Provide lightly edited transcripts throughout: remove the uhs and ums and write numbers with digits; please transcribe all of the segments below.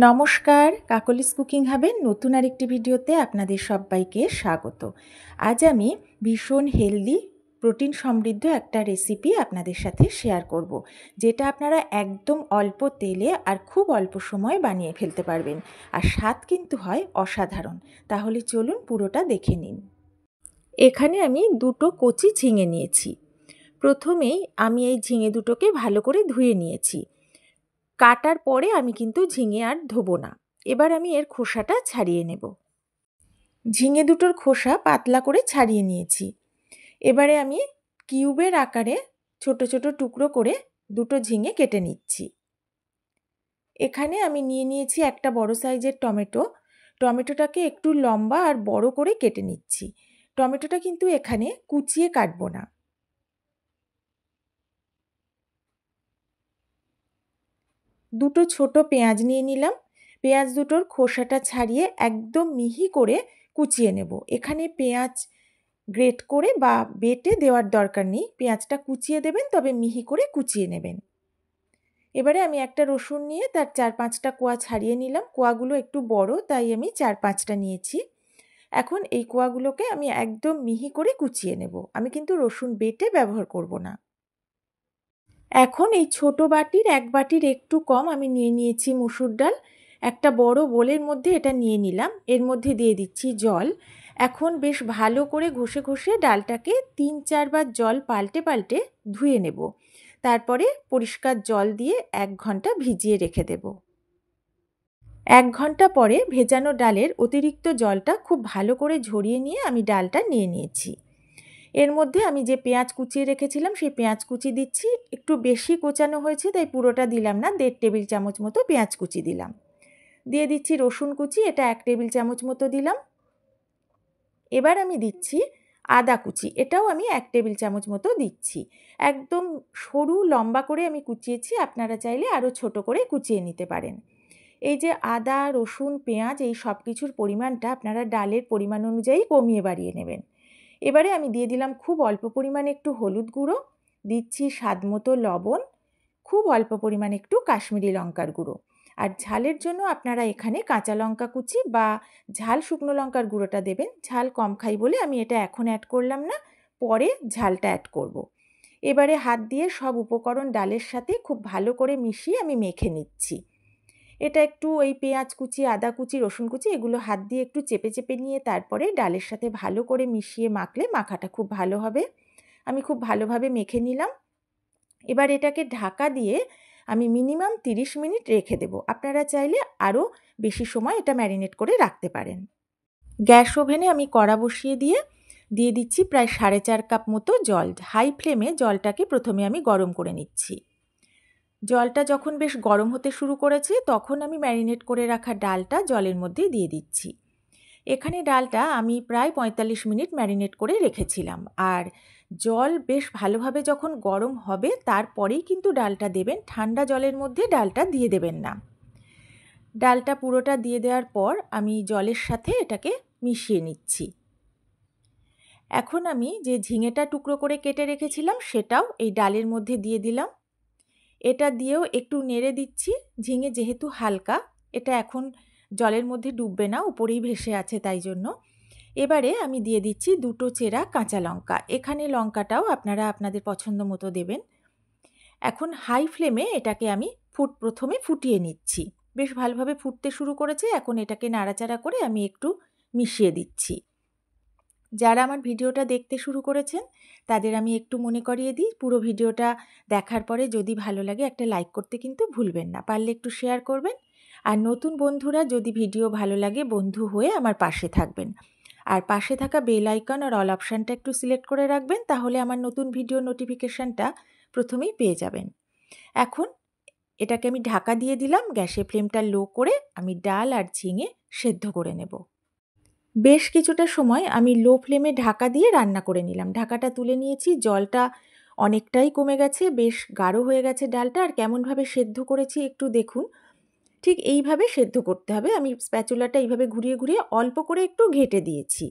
নমস্কার, কাকলিস কুকিং হাবের নতুন আরেকটি ভিডিওতে আপনাদের সবাইকে স্বাগত। আজ আমি ভীষণ হেলদি প্রোটিন সমৃদ্ধ একটা রেসিপি আপনাদের সাথে শেয়ার করব, যেটা আপনারা একদম অল্প তেলে আর খুব অল্প সময়ে বানিয়ে ফেলতে পারবেন। আর স্বাদ কিন্তু হয় অসাধারণ। তাহলে চলুন পুরোটা দেখে নিন। এখানে আমি দুটো কচি ঝিঙে নিয়েছি। প্রথমেই আমি এই ঝিঙে দুটোকে ভালো করে ধুয়ে নিয়েছি। কাটার পরে আমি কিন্তু ঝিঙে আর ধোবো না। এবার আমি এর খোসাটা ছাড়িয়ে নেব। ঝিঙে দুটোর খোসা পাতলা করে ছাড়িয়ে নিয়েছি। এবারে আমি কিউবের আকারে ছোট ছোট টুকরো করে দুটো ঝিঙে কেটে নিচ্ছি। এখানে আমি নিয়ে নিয়েছি একটা বড় সাইজের টমেটো। টমেটোটাকে একটু লম্বা আর বড় করে কেটে নিচ্ছি। টমেটোটা কিন্তু এখানে কুচিয়ে কাটবো না। দুটো ছোট পেঁয়াজ নিয়ে নিলাম। পেঁয়াজ দুটোর খোসাটা ছাড়িয়ে একদম মিহি করে কুচিয়ে নেব। এখানে পেঁয়াজ গ্রেট করে বা বেটে দেওয়ার দরকার নেই, পেঁয়াজটা কুচিয়ে দেবেন, তবে মিহি করে কুচিয়ে নেবেন। এবারে আমি একটা রসুন নিয়ে তার 4-5টা কোয়া ছাড়িয়ে নিলাম। কোয়াগুলো একটু বড়, তাই আমি 4-5টা নিয়েছি। এখন এই কোয়াগুলোকে আমি একদম মিহি করে কুচিয়ে নেব। আমি কিন্তু রসুন বেটে ব্যবহার করব না। এখন এই ছোট বাটির 1 বাটির একটু কম আমি নিয়ে নিয়েছি মুসুর ডাল। একটা বড় বোলের মধ্যে এটা নিয়ে নিলাম। এর মধ্যে দিয়ে দিচ্ছি জল। এখন বেশ ভালো করে ঘষে ঘষে ডালটাকে 3-4 বার জল পাল্টে পাল্টে ধুয়ে নেব। তারপরে পরিষ্কার জল দিয়ে 1 ঘন্টা ভিজিয়ে রেখে দেব। 1 ঘন্টা পরে ভেজানো ডালের অতিরিক্ত জলটা খুব ভালো করে ঝরিয়ে নিয়ে আমি ডালটা নিয়ে নিয়েছি। এর মধ্যে আমি যে পেঁয়াজ কুচিয়ে রেখেছিলাম সেই পেঁয়াজ কুচি দিচ্ছি। একটু বেশি কোচানো হয়েছে তাই পুরোটা দিলাম না, 1.5 টেবিল চামচ মতো পেঁয়াজ কুচি দিলাম। দিয়ে দিচ্ছি রসুন কুচি, এটা 1 টেবিল চামচ মতো দিলাম। এবার আমি দিচ্ছি আদা কুচি, এটাও আমি 1 টেবিল চামচ মতো দিচ্ছি। একদম সরু লম্বা করে আমি কুচিয়েছি, আপনারা চাইলে আরও ছোট করে কুচিয়ে নিতে পারেন। এই যে আদা, রসুন, পেঁয়াজ এই সব কিছুর পরিমাণটা আপনারা ডালের পরিমাণ অনুযায়ী কমিয়ে বাড়িয়ে নেবেন। এবারে আমি দিয়ে দিলাম খুব অল্প পরিমাণে একটু হলুদ গুঁড়ো, দিচ্ছি স্বাদ মতো লবণ, খুব অল্প পরিমাণে একটু কাশ্মীরি লঙ্কার গুঁড়ো। আর ঝালের জন্য আপনারা এখানে কাঁচা লঙ্কা কুচি বা ঝাল শুকনো লঙ্কার গুঁড়োটা দেবেন। ঝাল কম খাই বলে আমি এটা এখন অ্যাড করলাম না, পরে ঝালটা অ্যাড করব। এবারে হাত দিয়ে সব উপকরণ ডালের সাথে খুব ভালো করে মিশিয়ে আমি মেখে নিচ্ছি। এটা একটু ওই পেঁয়াজ কুচি, আদা কুচি, রসুন কুচি এগুলো হাত দিয়ে একটু চেপে চেপে নিয়ে তারপরে ডালের সাথে ভালো করে মিশিয়ে মাখলে মাখাটা খুব ভালো হবে। আমি খুব ভালোভাবে মেখে নিলাম। এবার এটাকে ঢাকা দিয়ে আমি মিনিমাম 30 মিনিট রেখে দেব। আপনারা চাইলে আরও বেশি সময় এটা ম্যারিনেট করে রাখতে পারেন। গ্যাস ওভেনে আমি কড়া বসিয়ে দিয়ে দিচ্ছি প্রায় 4.5 কাপ মতো জল। হাই ফ্লেমে জলটাকে প্রথমে আমি গরম করে নিচ্ছি। জলটা যখন বেশ গরম হতে শুরু করেছে তখন আমি ম্যারিনেট করে রাখা ডালটা জলের মধ্যে দিয়ে দিচ্ছি। এখানে ডালটা আমি প্রায় 45 মিনিট ম্যারিনেট করে রেখেছিলাম। আর জল বেশ ভালোভাবে যখন গরম হবে তারপরেই কিন্তু ডালটা দেবেন, ঠান্ডা জলের মধ্যে ডালটা দিয়ে দেবেন না। ডালটা পুরোটা দিয়ে দেওয়ার পর আমি জলের সাথে এটাকে মিশিয়ে নিচ্ছি। এখন আমি যে ঝিঙেটা টুকরো করে কেটে রেখেছিলাম সেটাও এই ডালের মধ্যে দিয়ে দিলাম। এটা দিয়েও একটু নেড়ে দিচ্ছি। ঝিঙে যেহেতু হালকা, এটা এখন জলের মধ্যে ডুববে না, উপরেই ভেসে আছে তাই জন্য। এবারে আমি দিয়ে দিচ্ছি দুটো চেরা কাঁচা লঙ্কা। এখানে লঙ্কাটাও আপনারা আপনাদের পছন্দ মতো দেবেন। এখন হাই ফ্লেমে এটাকে আমি প্রথমে ফুটিয়ে নিচ্ছি। বেশ ভালোভাবে ফুটতে শুরু করেছে। এখন এটাকে নাড়াচাড়া করে আমি একটু মিশিয়ে দিচ্ছি। যারা আমার ভিডিওটা দেখতে শুরু করেছেন তাদের আমি একটু মনে করিয়ে দিই, পুরো ভিডিওটা দেখার পরে যদি ভালো লাগে একটা লাইক করতে কিন্তু ভুলবেন না, পারলে একটু শেয়ার করবেন। আর নতুন বন্ধুরা যদি ভিডিও ভালো লাগে বন্ধু হয়ে আমার পাশে থাকবেন। আর পাশে থাকা বেল আইকন আর অল অপশানটা একটু সিলেক্ট করে রাখবেন, তাহলে আমার নতুন ভিডিও নোটিফিকেশানটা প্রথমেই পেয়ে যাবেন। এখন এটাকে আমি ঢাকা দিয়ে দিলাম। গ্যাসের ফ্লেমটা লো করে আমি ডাল আর ঝিঙে সেদ্ধ করে নেব। বেশ কিছুটা সময় আমি লো ফ্লেমে ঢাকা দিয়ে রান্না করে নিলাম। ঢাকাটা তুলে নিয়েছি, জলটা অনেকটাই কমে গেছে, বেশ গাঢ় হয়ে গেছে ডালটা। আর কেমনভাবে সেদ্ধ করেছি একটু দেখুন, ঠিক এইভাবে সেদ্ধ করতে হবে। আমি স্প্যাচুলাটা এইভাবে ঘুরিয়ে ঘুরিয়ে অল্প করে একটু ঘেঁটে দিয়েছি।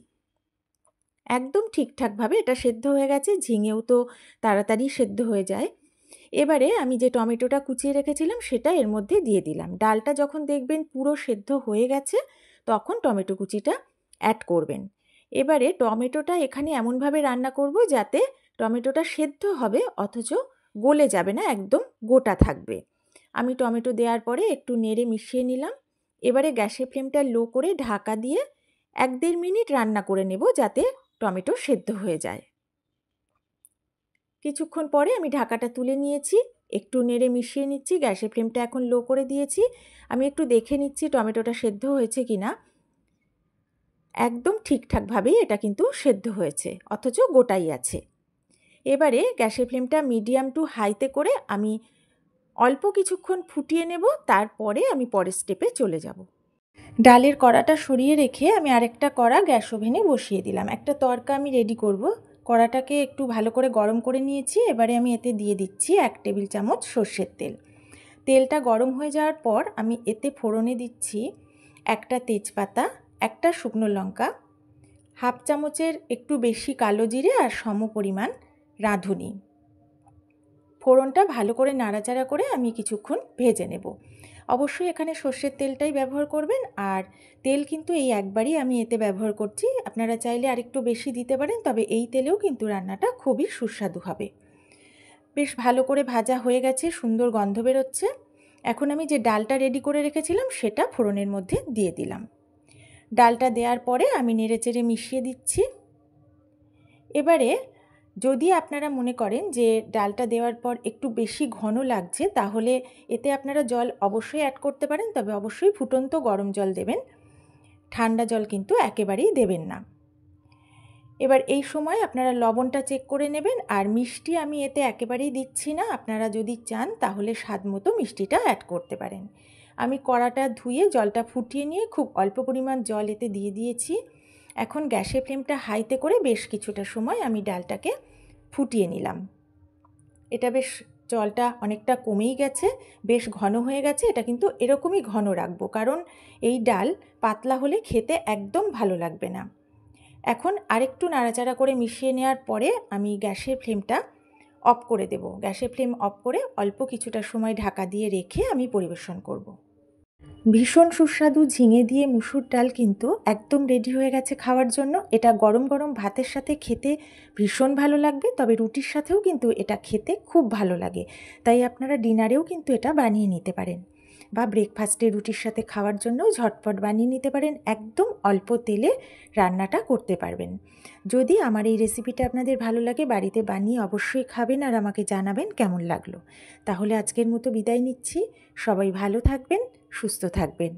একদম ঠিকঠাকভাবে এটা সেদ্ধ হয়ে গেছে। ঝিঙেও তো তাড়াতাড়ি সেদ্ধ হয়ে যায়। এবারে আমি যে টমেটোটা কুচিয়ে রেখেছিলাম সেটা এর মধ্যে দিয়ে দিলাম। ডালটা যখন দেখবেন পুরো সেদ্ধ হয়ে গেছে তখন টমেটো কুচিটা অ্যাড করবেন। এবারে টমেটোটা এখানে এমনভাবে রান্না করব যাতে টমেটোটা সেদ্ধ হবে অথচ গলে যাবে না, একদম গোটা থাকবে। আমি টমেটো দেওয়ার পরে একটু নেড়ে মিশিয়ে নিলাম। এবারে গ্যাসের ফ্লেমটা লো করে ঢাকা দিয়ে 1-1.5 মিনিট রান্না করে নেব যাতে টমেটো সেদ্ধ হয়ে যায়। কিছুক্ষণ পরে আমি ঢাকাটা তুলে নিয়েছি, একটু নেড়ে মিশিয়ে নিচ্ছি। গ্যাসের ফ্লেমটা এখন লো করে দিয়েছি। আমি একটু দেখে নিচ্ছি টমেটোটা সেদ্ধ হয়েছে কিনা। একদম ঠিকঠাকভাবেই এটা কিন্তু সেদ্ধ হয়েছে, অথচ গোটাই আছে। এবারে গ্যাসের ফ্লেমটা মিডিয়াম টু হাইতে করে আমি অল্প কিছুক্ষণ ফুটিয়ে নেব, তারপরে আমি পরের স্টেপে চলে যাব। ডালের কড়াটা সরিয়ে রেখে আমি আরেকটা কড়া গ্যাস ওভেনে বসিয়ে দিলাম। একটা তড়কা আমি রেডি করব। কড়াটাকে একটু ভালো করে গরম করে নিয়েছি। এবারে আমি এতে দিয়ে দিচ্ছি 1 টেবিল চামচ সর্ষের তেল। তেলটা গরম হয়ে যাওয়ার পর আমি এতে ফোড়নে দিচ্ছি একটা তেজপাতা, একটা শুকনো লঙ্কা, হাফ চামচের একটু বেশি কালো জিরে আর সমপরিমাণ রাঁধুনি। ফোড়নটা ভালো করে নাড়াচাড়া করে আমি কিছুক্ষণ ভেজে নেব। অবশ্যই এখানে সর্ষের তেলটাই ব্যবহার করবেন, আর তেল কিন্তু এই একবারই আমি এতে ব্যবহার করছি। আপনারা চাইলে আরেকটু বেশি দিতে পারেন, তবে এই তেলেও কিন্তু রান্নাটা খুবই সুস্বাদু হবে। বেশ ভালো করে ভাজা হয়ে গেছে, সুন্দর গন্ধ বেরোচ্ছে। এখন আমি যে ডালটা রেডি করে রেখেছিলাম সেটা ফোড়নের মধ্যে দিয়ে দিলাম। ডালটা দেওয়ার পরে আমি নেড়েচেড়ে মিশিয়ে দিচ্ছি। এবারে যদি আপনারা মনে করেন যে ডালটা দেওয়ার পর একটু বেশি ঘন লাগছে, তাহলে এতে আপনারা জল অবশ্যই অ্যাড করতে পারেন, তবে অবশ্যই ফুটন্ত গরম জল দেবেন, ঠান্ডা জল কিন্তু একেবারেই দেবেন না। এবার এই সময় আপনারা লবণটা চেক করে নেবেন, আর মিষ্টি আমি এতে একেবারেই দিচ্ছি না। আপনারা যদি চান তাহলে স্বাদ মতো মিষ্টিটা অ্যাড করতে পারেন। আমি কড়াটা ধুয়ে জলটা ফুটিয়ে নিয়ে খুব অল্প পরিমাণ জল এতে দিয়ে দিয়েছি। এখন গ্যাসের ফ্লেমটা হাইতে করে বেশ কিছুটা সময় আমি ডালটাকে ফুটিয়ে নিলাম। এটা বেশ জলটা অনেকটা কমেই গেছে, বেশ ঘন হয়ে গেছে। এটা কিন্তু এরকমই ঘন রাখবো, কারণ এই ডাল পাতলা হলে খেতে একদম ভালো লাগবে না। এখন আরেকটু নাড়াচাড়া করে মিশিয়ে নেওয়ার পরে আমি গ্যাসের ফ্লেমটা অফ করে দেব। গ্যাসের ফ্লেম অফ করে অল্প কিছুটা সময় ঢাকা দিয়ে রেখে আমি পরিবেশন করব। ভীষণ সুস্বাদু ঝিঙে দিয়ে মুসুর ডাল কিন্তু একদম রেডি হয়ে গেছে খাওয়ার জন্য। এটা গরম গরম ভাতের সাথে খেতে ভীষণ ভালো লাগবে, তবে রুটির সাথেও কিন্তু এটা খেতে খুব ভালো লাগে। তাই আপনারা ডিনারেও কিন্তু এটা বানিয়ে নিতে পারেন, বা ব্রেকফাস্টে রুটির সাথে খাওয়ার জন্যও ঝটপট বানিয়ে নিতে পারেন। একদম অল্প তেলে রান্নাটা করতে পারবেন। যদি আমার এই রেসিপিটা আপনাদের ভালো লাগে, বাড়িতে বানিয়ে অবশ্যই খাবেন আর আমাকে জানাবেন কেমন লাগলো। তাহলে আজকের মতো বিদায় নিচ্ছি। সবাই ভালো থাকবেন, সুস্থ থাকবেন।